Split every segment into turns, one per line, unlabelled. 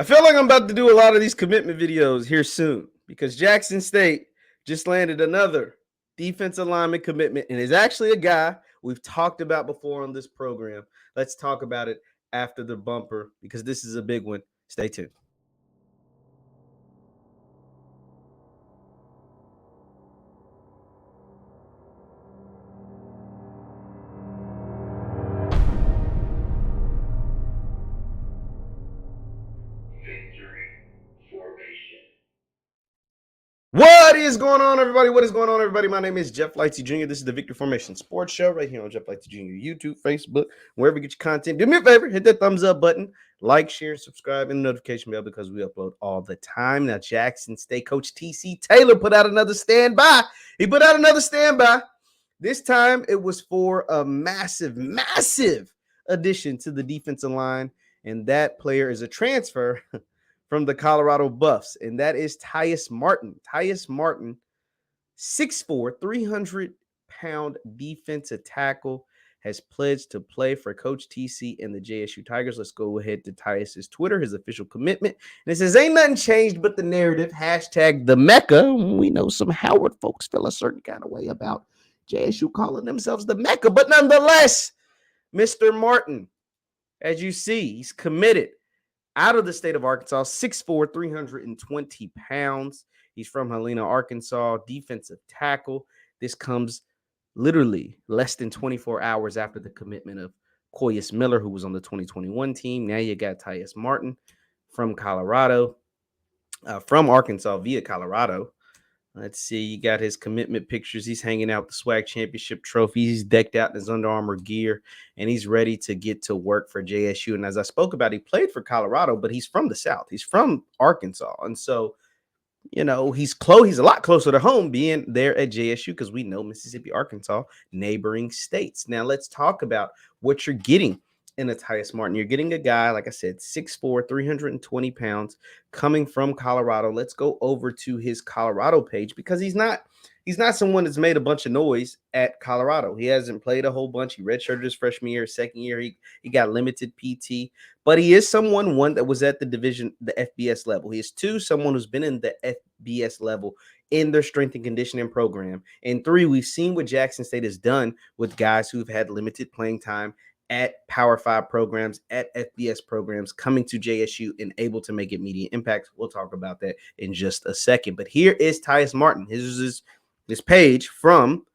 I feel like I'm about to do a lot of these commitment videos here soon because Jackson State just landed another defensive lineman commitment, and is actually a guy we've talked about before on this program. Let's talk about it after the bumper because this is a big one. Stay tuned. What is going on, everybody? What is going on, everybody? My name is Jeff Lightsy Jr. This is the Victory Formation Sports Show right here on Jeff Lightsy Jr. YouTube, Facebook, wherever you get your content. Do me a favor, hit that thumbs up button, like, share, subscribe, and the notification bell because we upload all the time. Now, Jackson State coach TC Taylor put out another standby. He put out another standby. This time it was for a massive addition to the defensive line, and that player is a transfer from the Colorado Buffs, and that is Tyas Martin. Tyas Martin, 6'4", 300-pound defensive tackle, has pledged to play for Coach TC and the JSU Tigers. Let's go ahead to Tyas's Twitter, his official commitment. And it says, ain't nothing changed but the narrative. Hashtag the Mecca. We know some Howard folks feel a certain kind of way about JSU calling themselves the Mecca. But nonetheless, Mr. Martin, as you see, he's committed out of the state of Arkansas, 6'4", 320 pounds. He's from Helena, Arkansas, defensive tackle. This comes literally less than 24 hours after the commitment of Koyas Miller, who was on the 2021 team. Now you got Tyas Martin from Colorado, from Arkansas via Colorado. Let's see, you got his commitment pictures. He's hanging out with the SWAG Championship trophy. He's decked out in his Under Armour gear, and he's ready to get to work for JSU. And as I spoke about, he played for Colorado, but he's from the South. He's from Arkansas. And so, he's close. He's a lot closer to home being there at JSU because we know Mississippi, Arkansas, neighboring states. Now, let's talk about what you're getting in a Tyas Martin. You're getting a guy, like I said, 6'4", 320 pounds, coming from Colorado. Let's go over to his Colorado page because he's not someone that's made a bunch of noise at Colorado. He hasn't played a whole bunch. He redshirted his freshman year, second year. He got limited PT, but he is one that was at the FBS level. He is someone who's been in the FBS level in their strength and conditioning program. And 3, we've seen what Jackson State has done with guys who've had limited playing time at Power 5 programs, at FBS programs, coming to JSU and able to make immediate impacts. We'll talk about that in just a second. But here is Tyas Martin. His page from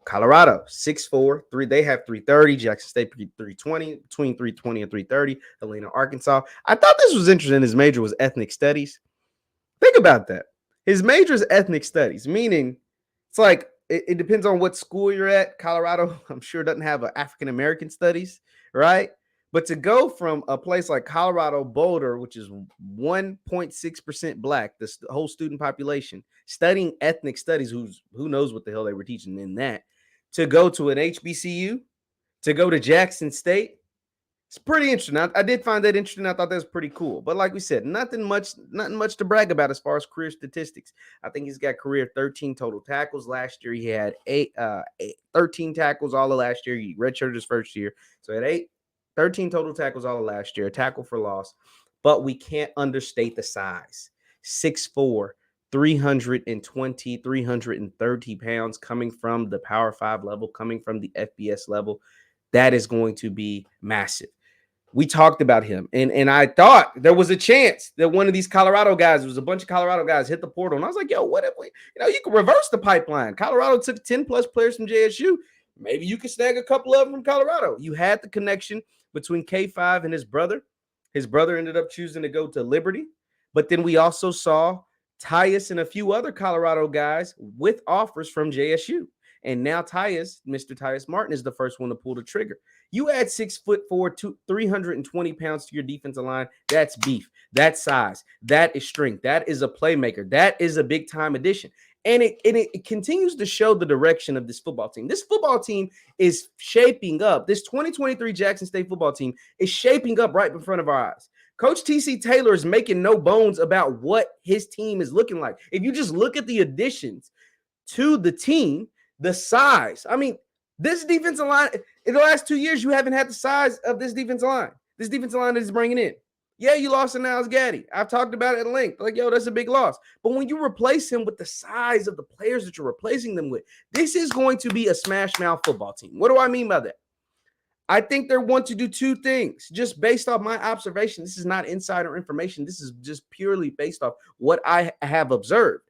Colorado, 6'4", 3. They have 330. Jackson State 320, between 320 and 330. Helena, Arkansas. I thought this was interesting. His major was ethnic studies. Think about that. His major is ethnic studies, meaning it's like it depends on what school you're at. Colorado, I'm sure, doesn't have an African-American studies, right? But to go from a place like Colorado Boulder, which is 1.6% black, the whole student population, studying ethnic studies, who knows what the hell they were teaching in that, to go to an HBCU, to go to Jackson State, it's pretty interesting. I did find that interesting. I thought that was pretty cool. But like we said, nothing much to brag about as far as career statistics. I think he's got career 13 total tackles. Last year he had 13 tackles all of last year. He redshirted his first year. So he had 13 total tackles all of last year, a tackle for loss. But we can't understate the size. 6'4", 320, 330 pounds, coming from the Power 5 level, coming from the FBS level. That is going to be massive. We talked about him, and I thought there was a chance that one of these Colorado guys, there was a bunch of Colorado guys, hit the portal. And I was like, yo, what if we, you can reverse the pipeline. Colorado took 10-plus players from JSU. Maybe you could snag a couple of them from Colorado. You had the connection between K5 and his brother. His brother ended up choosing to go to Liberty. But then we also saw Tyas and a few other Colorado guys with offers from JSU. And now Tyas, Mr. Tyas Martin, is the first one to pull the trigger. You add 6'4", 320 pounds to your defensive line. That's beef. That's size. That is strength. That is a playmaker. That is a big-time addition. And it continues to show the direction of this football team. This football team is shaping up. This 2023 Jackson State football team is shaping up right in front of our eyes. Coach TC Taylor is making no bones about what his team is looking like. If you just look at the additions to the team, the size. I mean, this defensive line, in the last 2 years, you haven't had the size of this defensive line. This defensive line that is bringing in. Yeah, you lost to Niles Gaddy. I've talked about it at length. Like, yo, that's a big loss. But when you replace him with the size of the players that you're replacing them with, this is going to be a smash mouth football team. What do I mean by that? I think they want to do two things just based off my observation. This is not insider information. This is just purely based off what I have observed.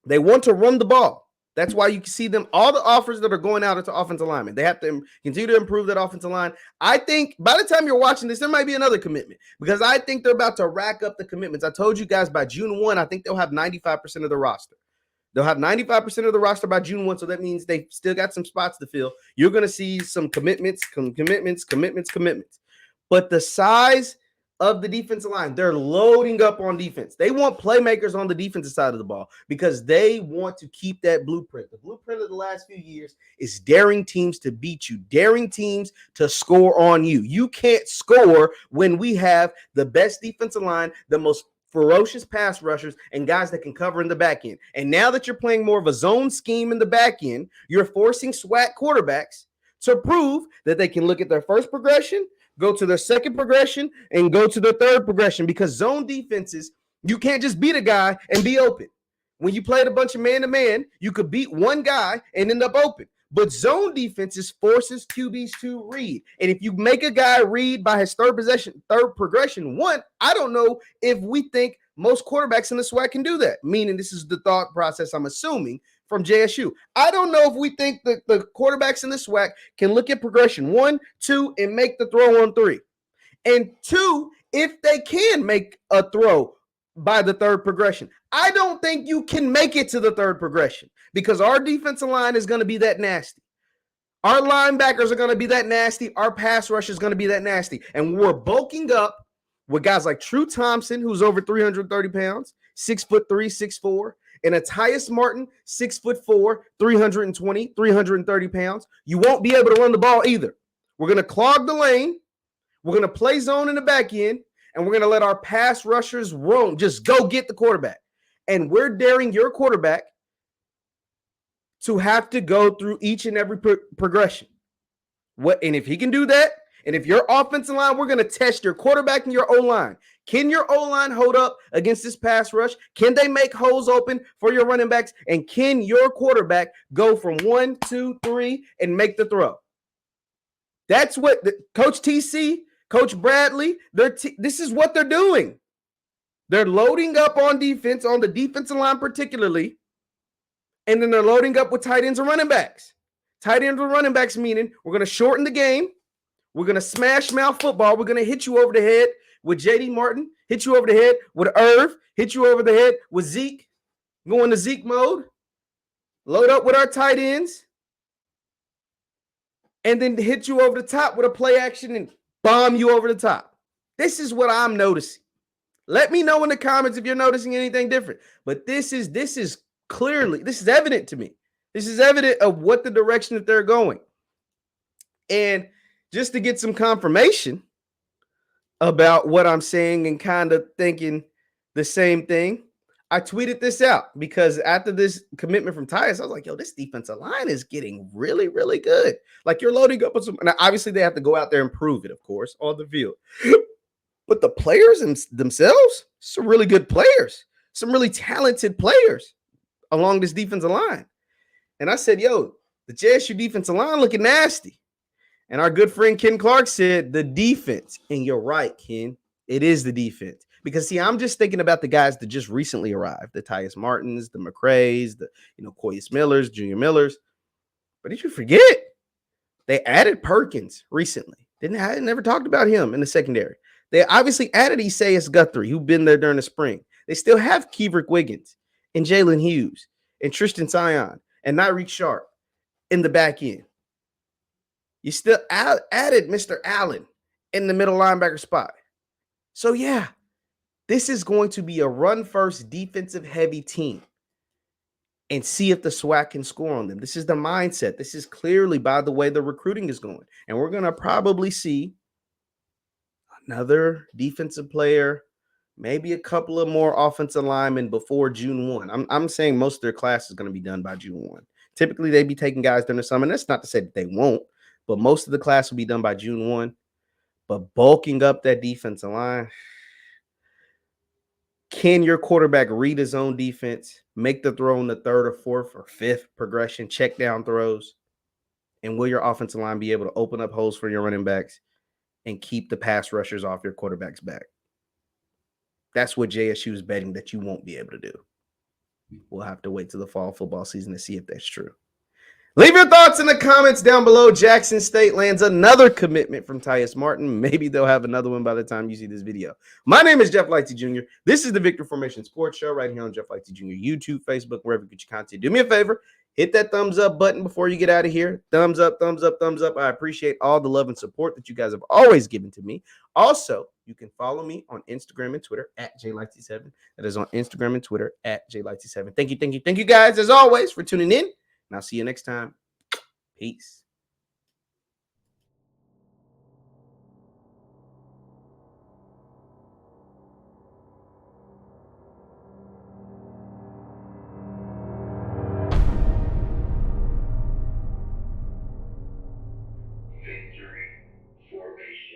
They want to run the ball. That's why you can see them, all the offers that are going out into offensive linemen. They have to continue to improve that offensive line. I think by the time you're watching this, there might be another commitment because I think they're about to rack up the commitments. I told you guys by June 1, I think they'll have 95% of the roster. They'll have 95% of the roster by June 1, so that means they still got some spots to fill. You're going to see some commitments. But the size of the defensive line, they're loading up on defense. They want playmakers on the defensive side of the ball because they want to keep that blueprint. The blueprint of the last few years is daring teams to beat you, daring teams to score on you. You can't score when we have the best defensive line, the most ferocious pass rushers, and guys that can cover in the back end. And now that you're playing more of a zone scheme in the back end, you're forcing SWAT quarterbacks to prove that they can look at their first progression, go to their second progression, and go to their third progression, because zone defenses, you can't just beat a guy and be open. When you played a bunch of man-to-man, you could beat one guy and end up open. But zone defenses forces QBs to read. And if you make a guy read by his third progression, one, I don't know if we think most quarterbacks in the SWAT can do that. Meaning this is the thought process I'm assuming from JSU. I don't know if we think that the quarterbacks in the SWAT can look at progression 1, 2, and make the throw on 3. And 2, if they can make a throw by the third progression. I don't think you can make it to the third progression because our defensive line is going to be that nasty. Our linebackers are going to be that nasty. Our pass rush is going to be that nasty. And we're bulking up with guys like True Thompson, who's over 330 pounds, 6'3", 6'4", and a Tyas Martin, 6'4", 320, 330 pounds. You won't be able to run the ball either. We're going to clog the lane. We're going to play zone in the back end. And we're going to let our pass rushers roam. Just go get the quarterback. And we're daring your quarterback to have to go through each and every progression. And if he can do that, and if your offensive line, we're going to test your quarterback and your O-line. Can your O-line hold up against this pass rush? Can they make holes open for your running backs? And can your quarterback go from 1, 2, 3 and make the throw? That's what Coach TC, Coach Bradley, this is what they're doing. They're loading up on defense, on the defensive line particularly, and then they're loading up with tight ends and running backs. Tight ends and running backs meaning we're going to shorten the game. We're going to smash mouth football. We're going to hit you over the head with J.D. Martin, hit you over the head with Irv, hit you over the head with Zeke, go into Zeke mode, load up with our tight ends, and then hit you over the top with a play action and bomb you over the top. This is what I'm noticing. Let me know in the comments if you're noticing anything different. But this is evident to me. This is evident of what the direction that they're going. And just to get some confirmation about what I'm saying and kind of thinking the same thing, I tweeted this out because after this commitment from Tyas, I was like, yo, this defensive line is getting really, really good. Like, you're loading up with some, and obviously they have to go out there and prove it, of course, on the field. But the players themselves, some really good players, some really talented players along this defensive line. And I said, yo, the JSU defensive line looking nasty. And our good friend Ken Clark said the defense. And you're right, Ken. It is the defense. Because, see, I'm just thinking about the guys that just recently arrived, the Tyas Martins, the McCrays, the Koyas Millers, Junior Millers. But did you forget? They added Perkins recently. I never talked about him in the secondary. They obviously added Isaias Guthrie, who'd been there during the spring. They still have Keeverick Wiggins and Jalen Hughes and Tristan Sion and Nyreek Sharp in the back end. You still added Mr. Allen in the middle linebacker spot. So, yeah, this is going to be a run-first, defensive-heavy team. And see if the SWAT can score on them. This is the mindset. This is clearly by the way the recruiting is going. And we're going to probably see another defensive player, maybe a couple of more offensive linemen before June 1. I'm saying most of their class is going to be done by June 1. Typically, they'd be taking guys during the summer. And that's not to say that they won't, but most of the class will be done by June 1. But bulking up that defensive line, Can your quarterback read his own defense, make the throw on the third or fourth or fifth progression, check down throws? And will your offensive line be able to open up holes for your running backs and keep the pass rushers off your quarterback's back? That's what JSU is betting that you won't be able to do. We'll have to wait till the fall football season to see if that's true. Leave your thoughts in the comments down below. Jackson State lands another commitment from Tyas Martin. Maybe they'll have another one by the time you see this video. My name is JeffLightsYJr. This is the Victor Formation Sports Show right here on JeffLightsYJr, YouTube, Facebook, wherever you get your content. Do me a favor. Hit that thumbs up button before you get out of here. Thumbs up, thumbs up, thumbs up. I appreciate all the love and support that you guys have always given to me. Also, you can follow me on Instagram and Twitter at JLightsy7. That is on Instagram and Twitter at JLightsy7. Thank you guys, as always, for tuning in. And I'll see you next time. Peace.